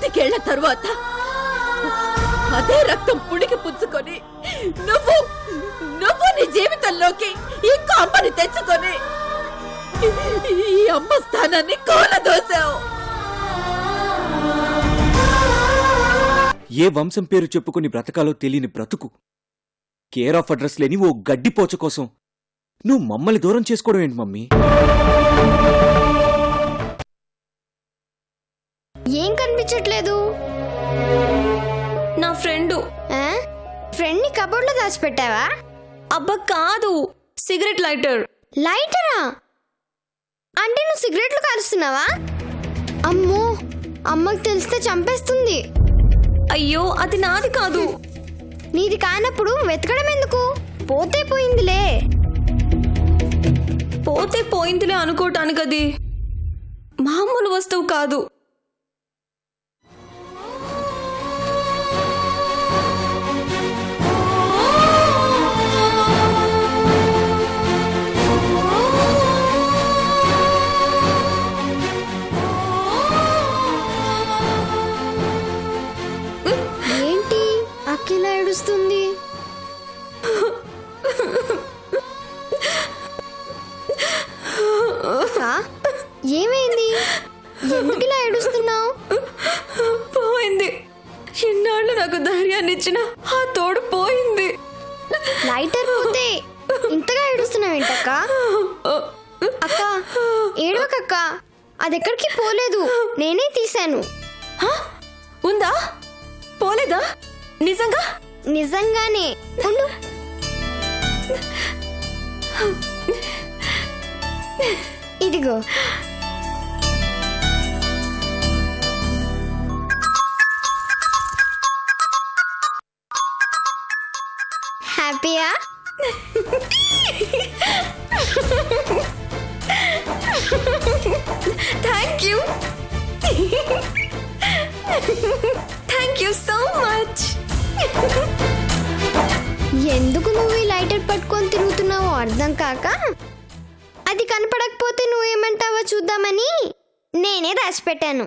పాతికేళ్ల తరువాత అదే రక్తం పుడికి పుచ్చుకొని నువ్వు నీ జీవితంలోకి ఇంకో అమ్మని తెచ్చుకొని ఈ అమ్మ స్థానాన్ని కూలదోసావు. ఏ వంశం పేరు చెప్పుకుని బ్రతకాలో తెలియని బ్రతుకు, కేర్ ఆఫ్ అడ్రస్ లేని ఓ గడ్డిపోచ కోసం నువ్వు మమ్మల్ని దూరం చేసుకోవడం ఏంటి మమ్మీ? ఏం కనిపించట్లేదు? నా ఫ్రెండ్ ని కబోర్డ్ లో దాచిపెట్టావా? అబ్బా కాదు, సిగరెట్ లైటర్. లైటరా? అంటే నువ్వు సిగరెట్లు కాలుస్తున్నావా? అమ్మో, అమ్మకి తెలిస్తే చంపేస్తుంది. అయ్యో, అది నాది కాదు. నీది కానప్పుడు వెతకడం ఎందుకు? పోతే పోయిందిలే. పోతే పోయిందిలే అనుకోవటానికి అది మామూలు వస్తువు కాదు. ఏంటి అఖిల ఏడుస్తుంది? ఏమైంది? ఎందుకు ఇలా ఏడుస్తున్నావు? పోయింది. ఎన్నాళ్ళు నాకు ధైర్యాన్ని ఇచ్చిన ఆ తోడు పోయింది. లైటర్ పోతే ఇంతగా ఏడుస్తున్నావేంటక్క? అక్క ఏడవకక్క, అది ఎక్కడికి పోలేదు, నేనే తీశాను. ఉందా? పోలేదా? నిజంగా? నిజంగానే. ఉండు. ఇదిగో. హ్యాపీయా? Thank you. Thank you so much. ఎందుకు నువ్వు ఈ లైటర్ పట్టుకొని తిరుగుతున్నావో అర్థం కాక, అది కనపడకపోతే నువ్వేమంటావో చూద్దామని నేనే దాచిపెట్టాను.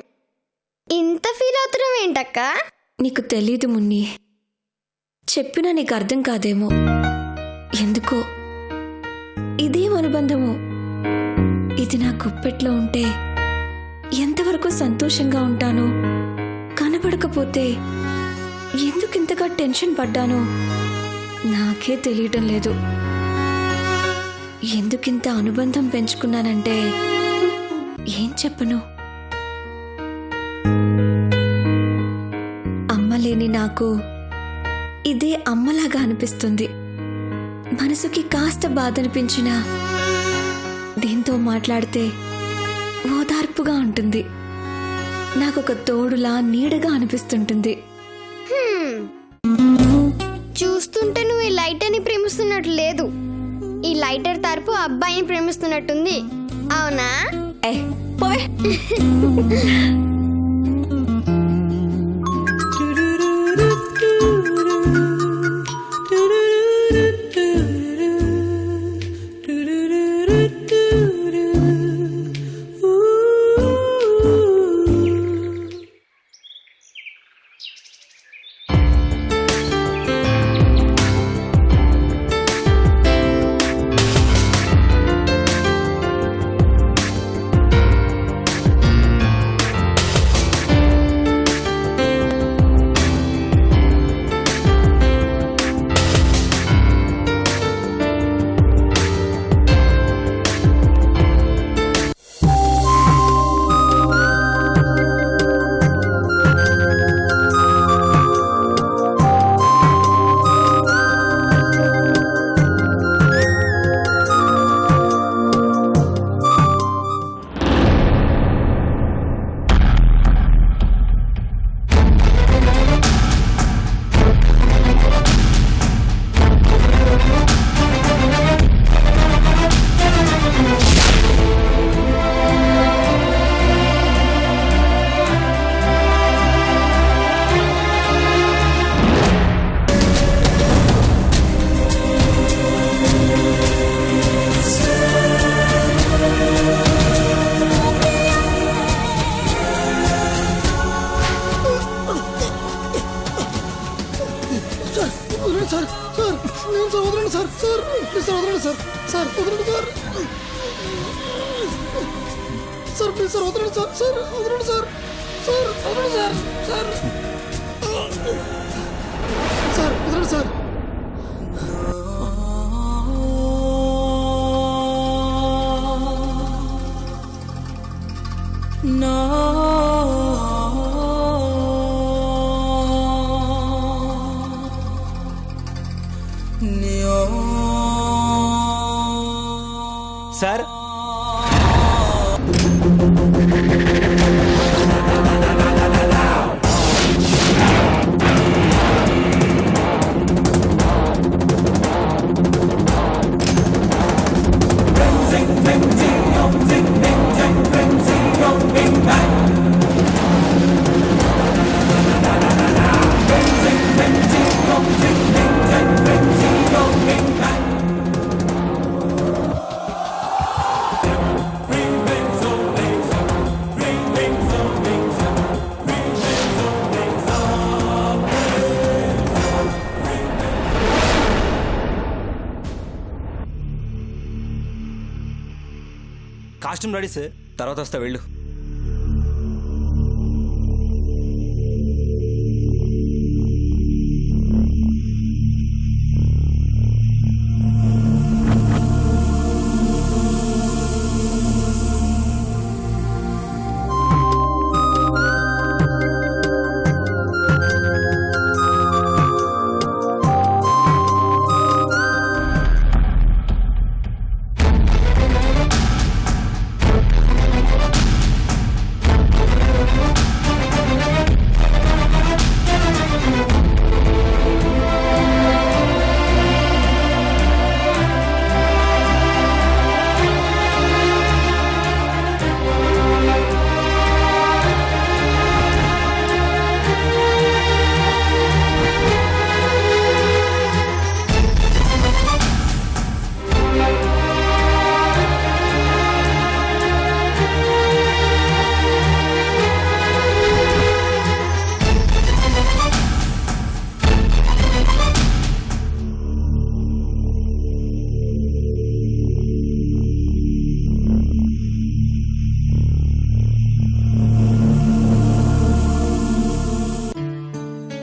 ఇంత ఫీల్ అవుతున్నావు ఏంటక్క? నీకు తెలీదు మున్ని, చెప్పినా నీకు అర్థం కాదేమో. ఎందుకో ఇదేం అనుబంధమో. ఇది నా గుప్పెట్లో ఉంటే ఎంతవరకు సంతోషంగా ఉంటానో, కనబడకపోతే ఎందుకింతగా టెన్షన్ పడ్డానో నాకే తెలియటం లేదు. ఎందుకింత అనుబంధం పెంచుకున్నానంటే ఏం చెప్పను. అమ్మ లేని నాకు ఇదే అమ్మలాగా అనిపిస్తుంది. మనసుకి కాస్త బాధ అనిపించినా దీంతో మాట్లాడితే ఓదార్పుగా ఉంటుంది. నాకొక తోడులా నీడగా అనిపిస్తుంటుంది. చూస్తుంటే నువ్వు ఈ లైటర్ని ప్రేమిస్తున్నట్లు లేదు. ఈ లైటర్ తరపు అబ్బాయిని ప్రేమిస్తున్నట్టుంది. అవునా? పోయ్. సార్ ప్లీజ్ సార్ వదలండి సార్. సార్ వదలండి సార్. సార్ ప్లీజ్ సార్ వదలండి సార్. సార్ వదలండి సార్. సార్ వదలండి సార్. సార్ సార్ వదలండి sir. Sir costume ready sir. తర్వాత వస్తా వెళ్ళు.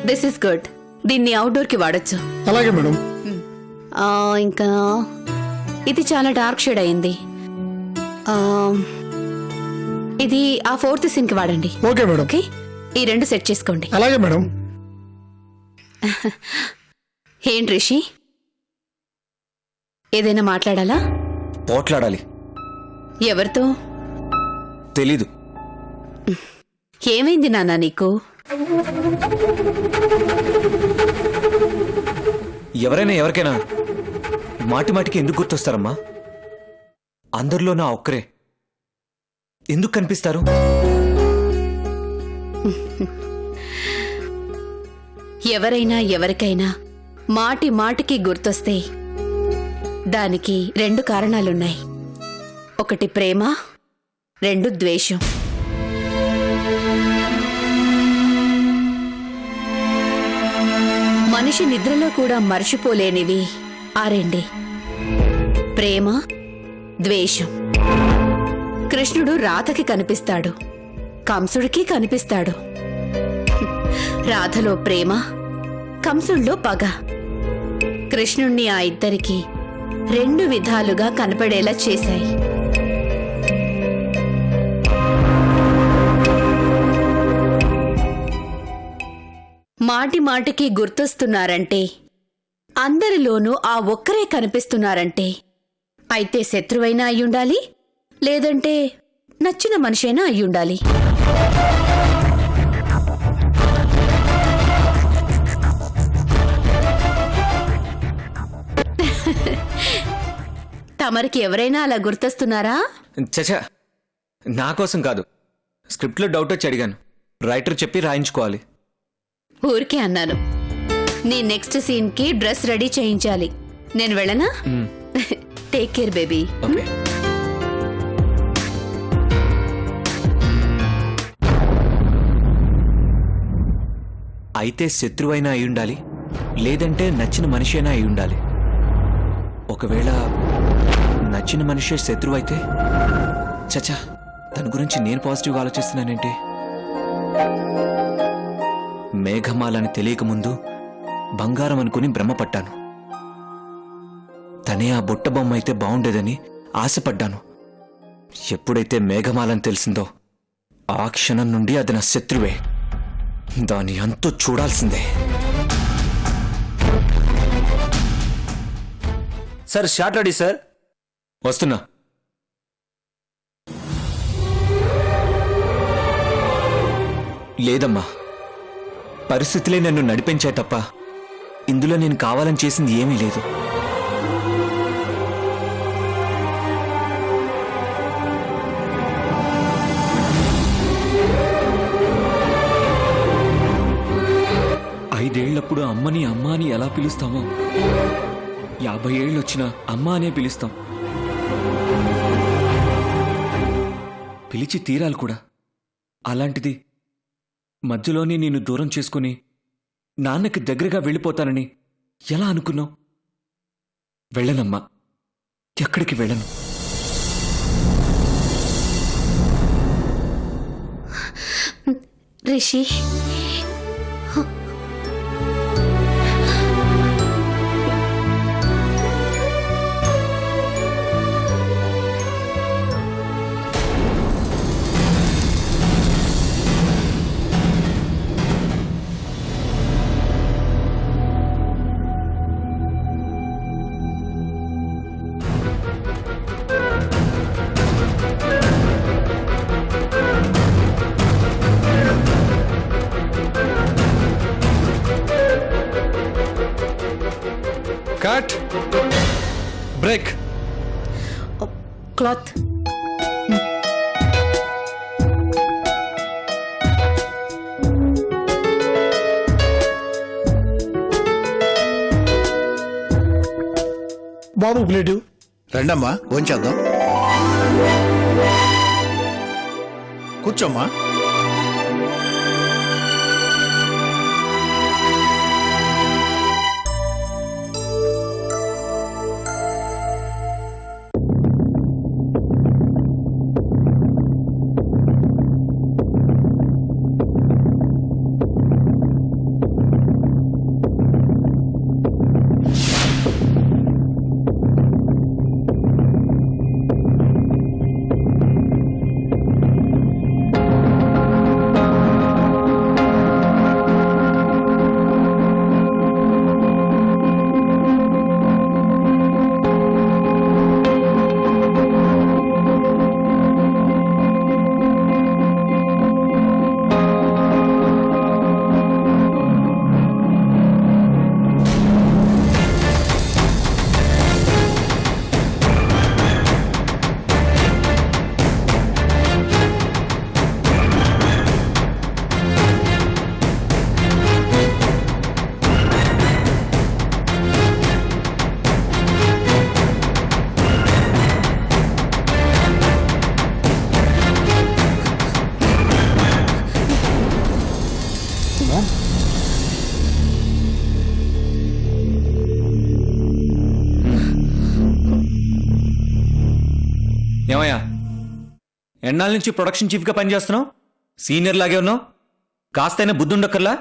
This is good. దీన్ని అవుట్డోర్ కి వాడచ్చు. అలాగే మేడం. ఇంకా ఇది చాలా డార్క్ షేడ్ అయింది. ఇది ఆ 4th సీన్ కి వాడండి. Okay madam. ఓకే, ఈ 2 సెట్ చేసుకోండి. అలాగే మేడం. ఏంటి రిషి, ఏదైనా మాట్లాడాలా? పోట్లాడాలి. ఎవరితో? తెలీదు. ఏమైంది నాన్న నీకు? ఎవరైనా ఎవరికైనా మాటి మాటికి ఎందుకు గుర్తొస్తారమ్మా? అందరిలో నా ఒక్కరే ఎందుకు కనిపిస్తారు? ఎవరైనా ఎవరికైనా మాటి మాటికి గుర్తొస్తే దానికి 2 కారణాలున్నాయి. 1 ప్రేమ, 2 ద్వేషం. మనిషి నిద్రలో కూడా మర్చిపోలేనివి ఆ 2: ప్రేమ, ద్వేషం. కృష్ణుడు రాధకి కనిపిస్తాడు, కంసుడికి కనిపిస్తాడు. రాధలో ప్రేమ, కంసుడిలో పగ. కృష్ణుణ్ణి ఆ ఇద్దరికి 2 విధాలుగా కనపడేలా చేశాయి. మాటి మాటికి గుర్తొస్తున్నారంటే, అందరిలోనూ ఆ ఒక్కరే కనిపిస్తున్నారంటే, అయితే శత్రువైనా అయ్యుండాలి, లేదంటే నచ్చిన మనిషైనా అయ్యుండాలి. తమరికి ఎవరైనా అలా గుర్తొస్తున్నారా? చచా, నా కోసం కాదు. స్క్రిప్ట్లో డౌట్ వచ్చి అడిగాను. రైటర్ చెప్పి రాయించుకోవాలి. ఊరికే అన్నాను. నీ నెక్స్ట్ సీన్ కి డ్రెస్ రెడీ చేయించాలి. నేను వెళ్ళనా? Take care baby. ఓకే. అయితే శత్రువైనా అయి ఉండాలి, లేదంటే నచ్చిన మనిషి అయినా అయి ఉండాలి. ఒకవేళ నచ్చిన మనిషి శత్రువు అయితే? చచ్చా, తన గురించి నేను పాజిటివ్గా ఆలోచిస్తున్నానేంటి? మేఘమాలని తెలియకముందు బంగారం అనుకుని భ్రమపడ్డాను. తనే ఆ బుట్ట బొమ్మ అయితే బాగుండేదని ఆశపడ్డాను. ఎప్పుడైతే మేఘమాలని తెలిసిందో ఆ క్షణం నుండి అది నా శత్రువే. దాని అంతు చూడాల్సిందే. Sir short ready sir. వస్తున్నా. లేదమ్మా, పరిస్థితులే నన్ను నడిపించాయి తప్ప ఇందులో నేను కావాలని చేసింది ఏమీ లేదు. ఐదేళ్లప్పుడు అమ్మని అమ్మ అని ఎలా పిలుస్తామో 50 ఏళ్ళు వచ్చినా అమ్మ అనే పిలుస్తాం. పిలిచి తీరాలి కూడా. అలాంటిది మధ్యలోనే నేను దూరం చేసుకుని నాన్నకి దగ్గరగా వెళ్ళిపోతానని ఎలా అనుకున్నావు? వెళ్ళనమ్మా, ఎక్కడికి వెళ్ళను. Rishi, cut break. క్లాత్. బాబు ప్లేటు రండమ్మా భోంచేద్దాం. కూర్చోమ్మా. ఏమయ్యా, ఎన్నాళ్ళ నుంచి ప్రొడక్షన్ చీఫ్గా పనిచేస్తున్నావు? సీనియర్ లాగే ఉన్నావు. కాస్తైనా బుద్ధుండక్కర్లా?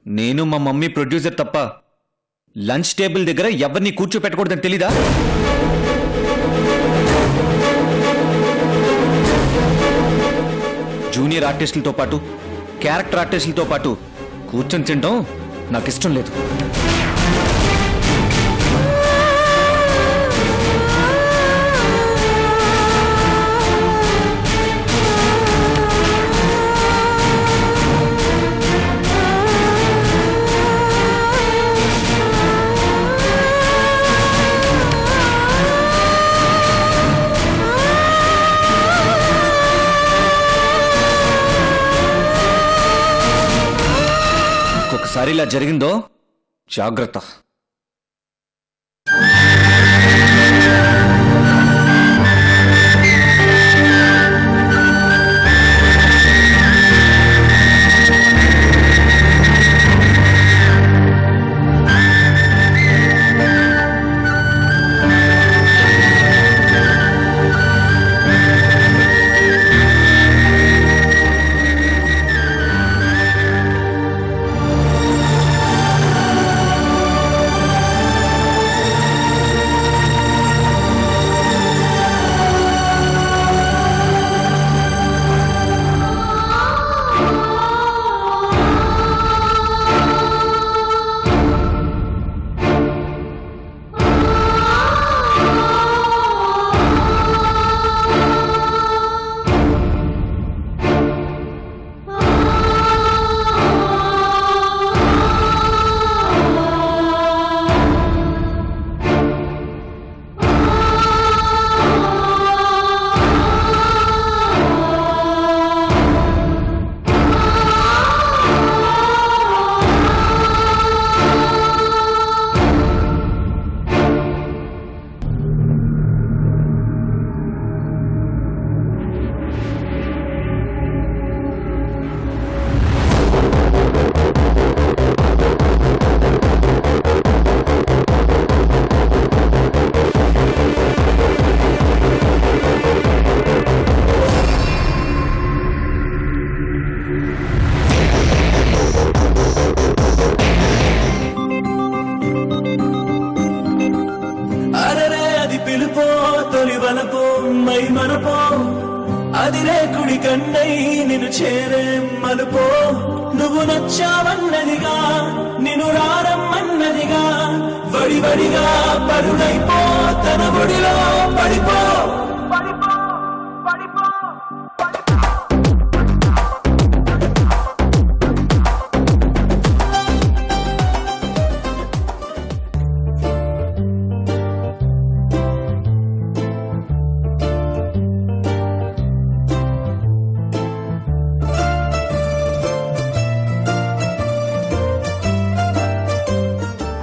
నేను మా మమ్మీ ప్రొడ్యూసర్ తప్ప లంచ్ టేబుల్ దగ్గర ఎవరిని కూర్చోపెట్టకూడదని తెలీదా? జూనియర్ ఆర్టిస్టులతో పాటు క్యారెక్టర్ ఆర్టిస్టులతో పాటు కూర్చొని తినడం నాకు ఇష్టం లేదు. ఒకసారి ఇలా జరిగిందో జాగ్రత్త. గన్నై నిన్ను చేరే మలుపో నువ్వు నచ్చావన్నదిగా నిన్ను రారమ్మన్నదిగా వడివడిగా పరుడైపో తన ఒడిలో పడిపో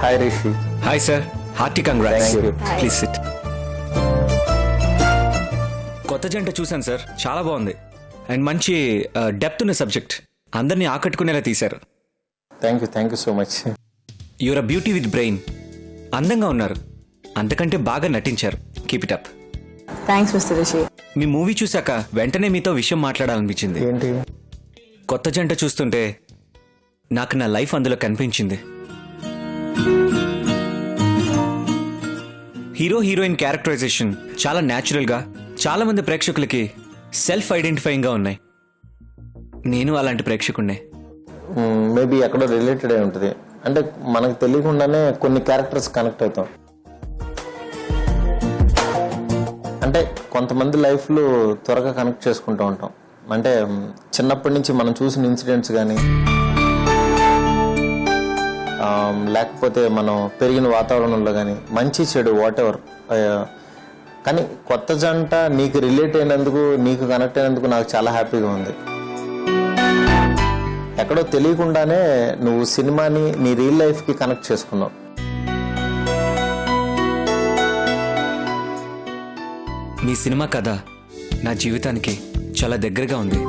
hi Rishi. Hi sir, hearty congrats. Thank you. Please sit. కొత్త జంట చూశాను సార్, చాలా బాగుంది అండ్ మంచి డెప్త్ ఉన్న సబ్జెక్ట్, అందరినీ ఆకట్టుకునేలా తీశారు. Thank you so much. You're a beauty with brain. అందంగా ఉన్నారు, అంతకంటే బాగా నటించారు. Keep it up. Thanks mister Rishi. మీ మూవీ చూశాక వెంటనే మీతో విషయం మాట్లాడాలనిపించింది. ఏంటి? కొత్త జంట చూస్తుంటే నాకు నా లైఫ్ అందులో కనిపించింది. హీరో హీరోయిన్ క్యారెక్టరైజేషన్ చాలా న్యాచురల్ గా, చాలా మంది ప్రేక్షకులకి సెల్ఫ్ ఐడెంటిఫైయింగ్ గా ఉన్నాయి. నేను అలాంటి ప్రేక్షకుడినే. మేబీ ఎక్కడో రిలేటెడ్ అయి ఉంటుంది. అంటే మనకు తెలియకుండానే కొన్ని క్యారెక్టర్స్ కనెక్ట్ అవుతాం. అంటే కొంతమంది లైఫ్లో త్వరగా కనెక్ట్ చేసుకుంటూ ఉంటాం. అంటే చిన్నప్పటి నుంచి మనం చూసిన ఇన్సిడెంట్స్ కానీ, లేకపోతే మనం పెరిగిన వాతావరణంలో కానీ, మంచి చెడు వాట్ ఎవర్. కానీ కొత్త జంట నీకు రిలేట్ అయినందుకు, నీకు కనెక్ట్ అయినందుకు నాకు చాలా హ్యాపీగా ఉంది. ఎక్కడో తెలియకుండానే నువ్వు సినిమాని నీ రియల్ లైఫ్కి కనెక్ట్ చేసుకున్నావు. మీ సినిమా కథ నా జీవితానికి చాలా దగ్గరగా ఉంది.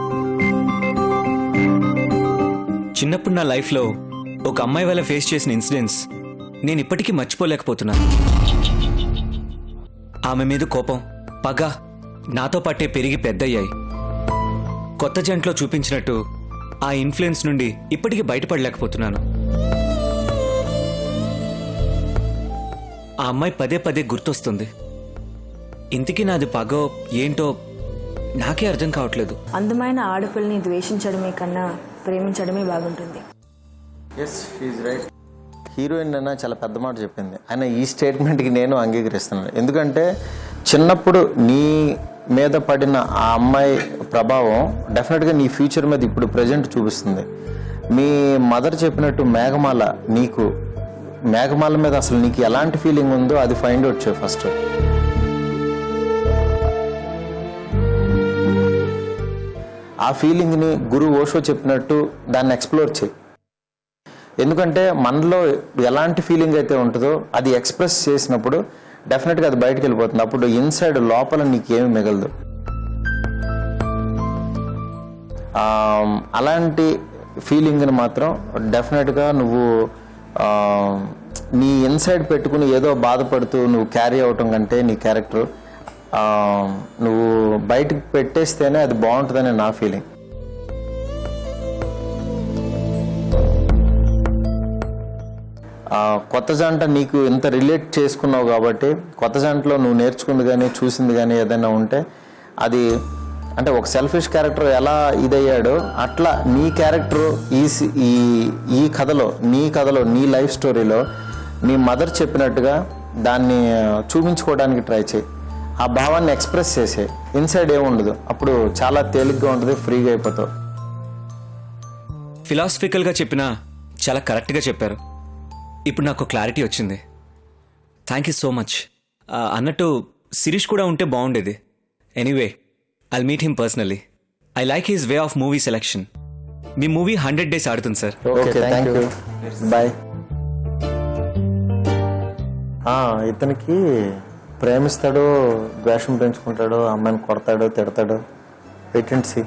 చిన్నప్పుడు నా లైఫ్లో ఒక అమ్మాయి వల్ల ఫేస్ చేసిన ఇన్సిడెంట్స్ నేను ఇప్పటికీ మర్చిపోలేకపోతున్నాను. ఆమె మీద కోపం, పగ నాతో పాటే పెరిగి పెద్దయ్యాయి. కొత్త జంటలో చూపించినట్టు ఆ ఇన్ఫ్లుయెన్స్ నుండి ఇప్పటికీ బయటపడలేకపోతున్నాను. ఆ అమ్మాయి పదే పదే గుర్తొస్తుంది. ఇంతకీ నాది పగో ఏంటో నాకే అర్థం కావట్లేదు. అందమైన ఆడపిల్లని ద్వేషించడమే కన్నా ప్రేమించడమే బాగుంటుంది. Yes, she's right. హీరోయిన్ అన్న చాలా పెద్ద మాట చెప్పింది. ఆయన ఈ స్టేట్మెంట్కి నేను అంగీకరిస్తున్నాను. ఎందుకంటే చిన్నప్పుడు నీ మీద పడిన ఆ అమ్మాయి ప్రభావం డెఫినెట్గా నీ ఫ్యూచర్ మీద ఇప్పుడు ప్రజెంట్ చూపిస్తుంది. మీ మదర్ చెప్పినట్టు మేఘమాల మీద అసలు నీకు ఎలాంటి ఫీలింగ్ ఉందో అది ఫైండ్ అవుట్ చేయి ఫస్ట్. ఆ ఫీలింగ్ని గురు ఓషో చెప్పినట్టు దాన్ని ఎక్స్ప్లోర్ చేయి. ఎందుకంటే మనలో ఎలాంటి ఫీలింగ్ అయితే ఉంటుందో అది ఎక్స్ప్రెస్ చేసినప్పుడు డెఫినెట్గా అది బయటకు వెళ్ళిపోతుంది. అప్పుడు ఇన్సైడ్ లోపల నీకేమీ మిగలదు. అలాంటి ఫీలింగ్ని మాత్రం డెఫినెట్గా నువ్వు నీ ఇన్సైడ్ పెట్టుకుని ఏదో బాధపడుతూ నువ్వు క్యారీ అవటం కంటే నీ క్యారెక్టర్ నువ్వు బయటకు పెట్టేస్తేనే అది బాగుంటుందని నా ఫీలింగ్. కొత్త జంట నీకు ఇంత రిలేట్ చేసుకున్నావు కాబట్టి కొత్త జంటలో నువ్వు నేర్చుకుంది కానీ చూసింది కానీ ఏదైనా ఉంటే అది అంటే ఒక సెల్ఫిష్ క్యారెక్టర్ ఎలా ఇదయ్యాడో అట్లా నీ క్యారెక్టర్ ఈ కథలో నీ లైఫ్ స్టోరీలో నీ మదర్ చెప్పినట్టుగా దాన్ని చూపించుకోవడానికి ట్రై చేయి. ఆ భావాన్ని ఎక్స్ప్రెస్ చేసే ఇన్సైడ్ ఏముండదు. అప్పుడు చాలా తేలిగ్గా ఉంటుంది, ఫ్రీగా అయిపోతావు. ఫిలాసఫికల్గా చెప్పినా చాలా కరెక్ట్గా చెప్పారు. ఇప్పుడు నాకు క్లారిటీ వచ్చింది. Thank you so much. అన్నట్టు శిరీష్ కూడా ఉంటే బాగుండేది. Anyway, I'll meet him personally. I like his way of movie selection. మీ మూవీ 100 days ఆడుతుంది sir. Okay, thank you, bye. ఇతనికి ప్రేమిస్తాడో ద్వేషం పెంచుకుంటాడో, అమ్మాయిని కొడతాడో తిడతాడో, వెయిట్ అండ్ సీ.